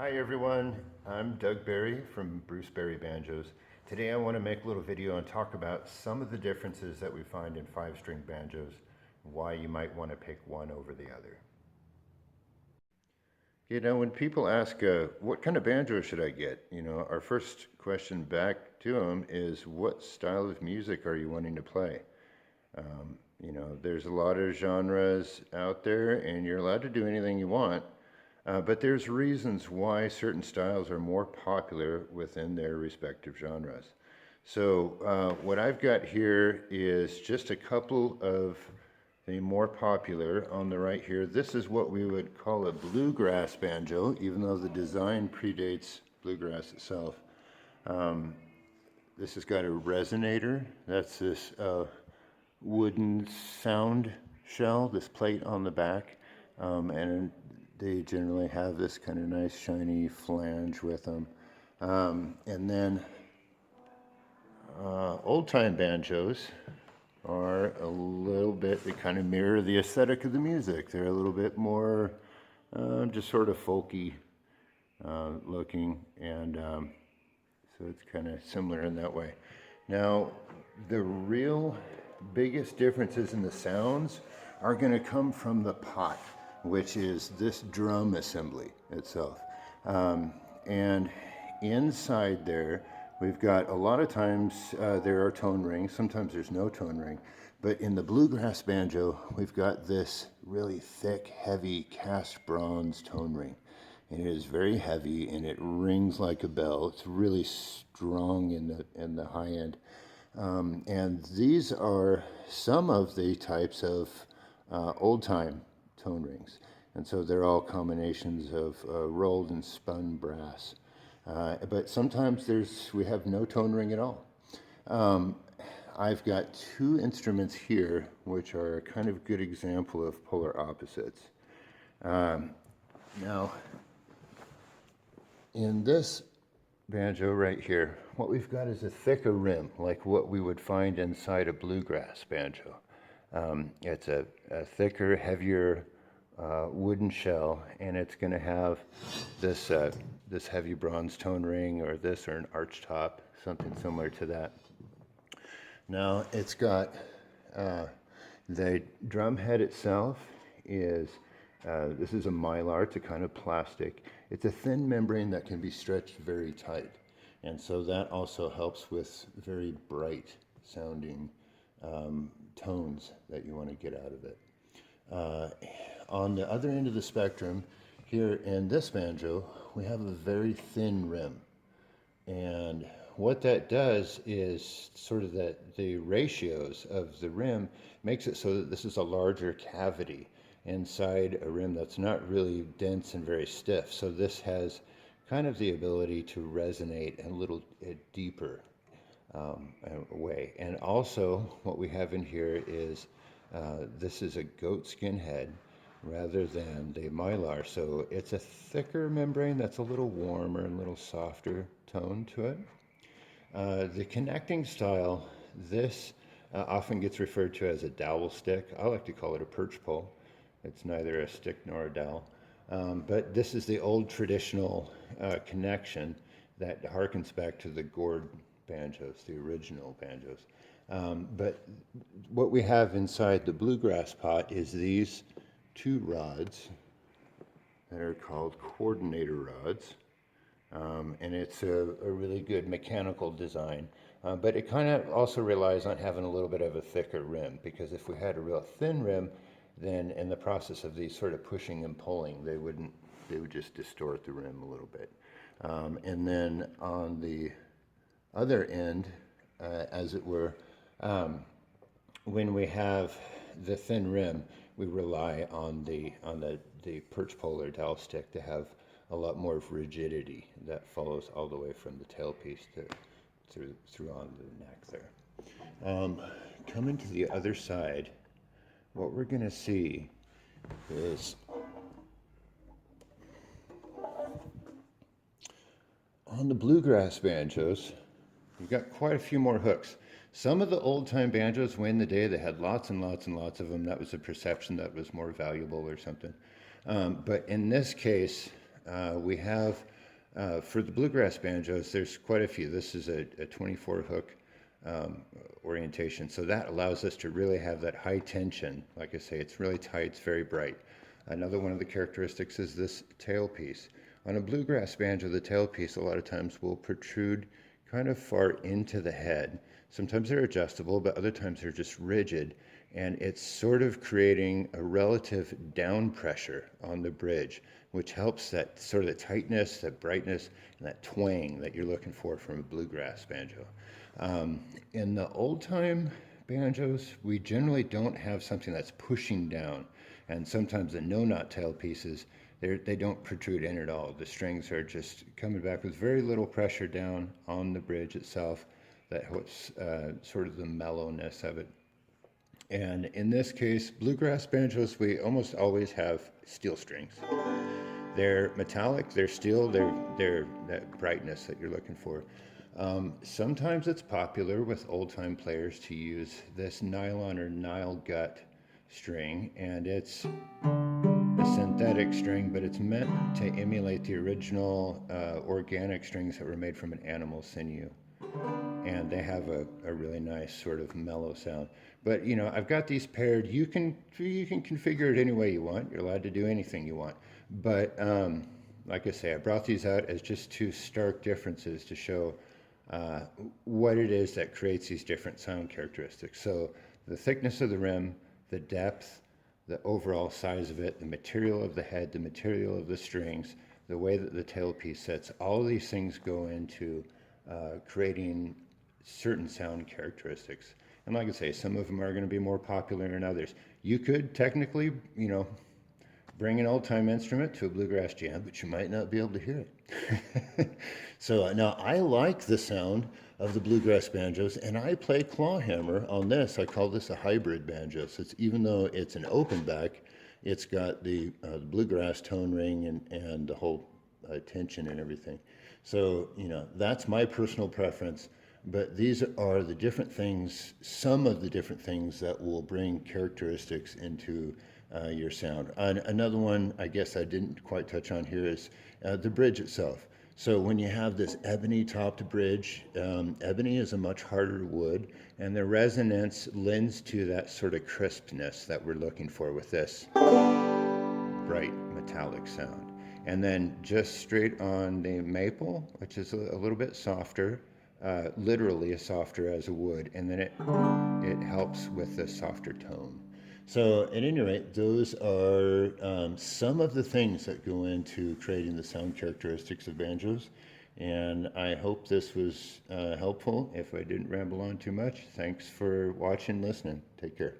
Hi everyone, I'm Doug Berry from Bruce Berry Banjos. Today I want to make a little video and talk about some of the differences that we find in 5-string banjos, why you might want to pick one over the other. When people ask, what kind of banjo should I get? Our first question back to them is, what style of music are you wanting to play? There's a lot of genres out there and you're allowed to do anything you want. But there's reasons why certain styles are more popular within their respective genres. So what I've got here is just a couple of the more popular on the right here. This is what we would call a bluegrass banjo, even though the design predates bluegrass itself. This has got a resonator. That's this wooden sound shell, this plate on the back. And they generally have this kind of nice shiny flange with them. And then old-time banjos are a little bit, they kind of mirror the aesthetic of the music. They're a little bit more just sort of folky looking, and so it's kind of similar in that way. Now, the real biggest differences in the sounds are going to come from the pot, which is this drum assembly itself. And inside there, we've got a lot of times there are tone rings, sometimes there's no tone ring, but in the bluegrass banjo, we've got this really thick, heavy cast bronze tone ring. And it is very heavy and it rings like a bell. It's really strong in the high end. And these are some of the types of old-time tone rings. And so they're all combinations of rolled and spun brass. But sometimes we have no tone ring at all. I've got two instruments here which are a kind of good example of polar opposites. Now, in this banjo right here, what we've got is a thicker rim, like what we would find inside a bluegrass banjo. It's a thicker, heavier wooden shell, and it's going to have this this heavy bronze tone ring, or an arch top, something similar to that. Now it's got the drum head itself is this is a mylar. It's a kind of plastic. It's a thin membrane that can be stretched very tight, and so that also helps with very bright sounding tones that you want to get out of it. On the other end of the spectrum, here in this banjo, we have a very thin rim. And what that does is sort of the ratios of the rim makes it so that this is a larger cavity inside a rim that's not really dense and very stiff. So this has kind of the ability to resonate in a little deeper way. And also what we have in here is this is a goat skin head rather than the mylar. So it's a thicker membrane that's a little warmer and a little softer tone to it. The connecting style, this often gets referred to as a dowel stick. I like to call it a perch pole. It's neither a stick nor a dowel. But this is the old traditional connection that harkens back to the gourd banjos, the original banjos. But what we have inside the bluegrass pot is these two rods that are called coordinator rods. And it's a really good mechanical design. But it kind of also relies on having a little bit of a thicker rim, because if we had a real thin rim, then in the process of these sort of pushing and pulling, they would just distort the rim a little bit. And then on the other end, as it were, when we have the thin rim, we rely on the perch pole or dowel stick to have a lot more rigidity that follows all the way from the tailpiece through on the neck there. Coming to the other side, what we're going to see is on the bluegrass banjos, you've got quite a few more hooks. Some of the old-time banjos, way in the day, they had lots and lots and lots of them. That was a perception that was more valuable or something. But in this case, We have, for the bluegrass banjos, there's quite a few. This is a 24 hook orientation, so that allows us to really have that high tension. Like I say, it's really tight, it's very bright. Another one of the characteristics is this tailpiece. On a bluegrass banjo, the tailpiece a lot of times will protrude kind of far into the head. Sometimes they're adjustable, but other times they're just rigid, and it's sort of creating a relative down pressure on the bridge, which helps that sort of tightness, that brightness, and that twang that you're looking for from a bluegrass banjo. In the old time banjos, we generally don't have something that's pushing down, and sometimes the no-knot tail pieces, they don't protrude in at all. The strings are just coming back with very little pressure down on the bridge itself. That helps sort of the mellowness of it. And in this case, bluegrass banjos, we almost always have steel strings. They're metallic, they're steel, they're that brightness that you're looking for. Sometimes it's popular with old-time players to use this nylon or Nile gut string, and it's a synthetic string, but it's meant to emulate the original organic strings that were made from an animal sinew. And they have a really nice sort of mellow sound. But you know, I've got these paired. You can configure it any way you want. You're allowed to do anything you want. But like I say, I brought these out as just two stark differences to show what it is that creates these different sound characteristics. So the thickness of the rim, the depth, the overall size of it, the material of the head, the material of the strings, the way that the tailpiece sits, all of these things go into creating certain sound characteristics. And like I say, some of them are going to be more popular than others. You could technically, you know, bring an old-time instrument to a bluegrass jam, but you might not be able to hear it. So now I like the sound of the bluegrass banjos, and I play clawhammer on this. I call this a hybrid banjo. So it's, even though it's an open back, it's got the bluegrass tone ring and the whole tension and everything. So, you know, that's my personal preference. But these are the different things, some of the different things that will bring characteristics into your sound. Another one I guess I didn't quite touch on here is the bridge itself. So when you have this ebony topped bridge, ebony is a much harder wood, and the resonance lends to that sort of crispness that we're looking for with this bright metallic sound. And then just straight on the maple, which is a little bit softer, literally as softer as a wood, and then it helps with the softer tone. So at any rate, those are some of the things that go into creating the sound characteristics of banjos. And I hope this was helpful. If I didn't ramble on too much, thanks for watching, listening. Take care.